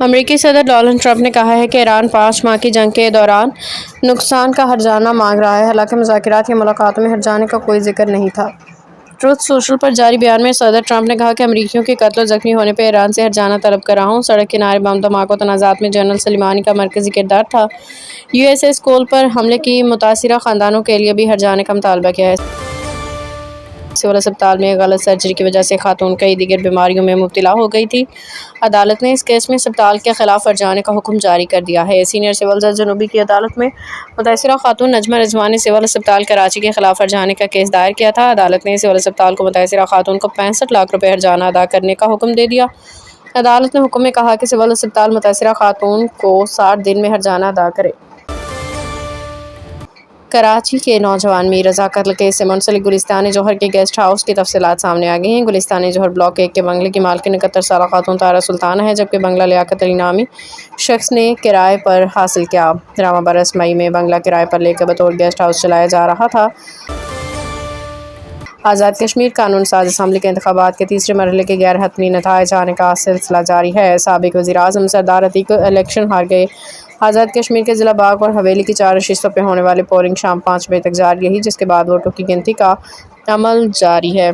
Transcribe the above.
امریکی صدر Donald Trump نے کہا ہے کہ ایران 5 ماہ کی جنگ کے دوران نقصان کا ہرجانہ مانگ رہا ہے، حالانکہ مذاکرات یا ملاقاتوں میں ہرجانے کا کوئی ذکر نہیں تھا۔ ٹروتھ سوشل پر جاری بیان میں صدر ٹرمپ نے کہا کہ امریکیوں کے قتل و زخمی ہونے پہ ایران سے ہرجانہ طلب کر رہا ہوں۔ سڑک کنارے بم دھماکوں تنازعات میں جنرل سلیمانی کا مرکزی کردار تھا۔ USA اسکول پر حملے کی متاثرہ خاندانوں کے لیے بھی ہرجانے کا مطالبہ کیا ہے۔ سول اسپتال میں غلط سرجری کی وجہ سے خاتون کئی دیگر بیماریوں میں مبتلا ہو گئی تھی۔ عدالت نے اس کیس میں اسپتال کے خلاف ہرجانے کا حکم جاری کر دیا ہے۔ سینئر سول جج جنوبی کی عدالت میں متاثرہ خاتون نجمہ رضوان نے سول اسپتال کراچی کے خلاف ہرجانے کا کیس دائر کیا تھا۔ عدالت نے سول اسپتال کو متاثرہ خاتون کو 65 لاکھ روپے ہرجانہ ادا کرنے کا حکم دے دیا۔ عدالت نے حکم میں کہا کہ سول اسپتال متاثرہ خاتون کو 60 دن میں ہرجانہ ادا کرے۔ کراچی کے نوجوان میر رضا قتل کیس سے منسلک گلستان جوہر کے گیسٹ ہاؤس کی تفصیلات سامنے آ گئی ہیں۔ گلستان جوہر بلاک 1 کے بنگلے کی مالکن 71 سالہ خاتون طاہرہ سلطانہ ہے، جبکہ بنگلہ لیاقت علی نامی شخص نے کرائے پر حاصل کیا۔ رواں برس مئی میں بنگلہ کرائے پر لے کر بطور گیسٹ ہاؤس چلایا جا رہا تھا۔ آزاد کشمیر قانون ساز اسمبلی کے انتخابات کے تیسرے مرحلے کے غیر حتمی نتائج آنے کا سلسلہ جاری ہے۔ سابق وزیر اعظم سردار عتیق الیکشن ہار گئے۔ آزاد کشمیر کے ضلع باغ اور حویلی کی 4 نشستوں پہ ہونے والی پولنگ شام 5 بجے تک جاری رہی، جس کے بعد ووٹوں کی گنتی کا عمل جاری ہے۔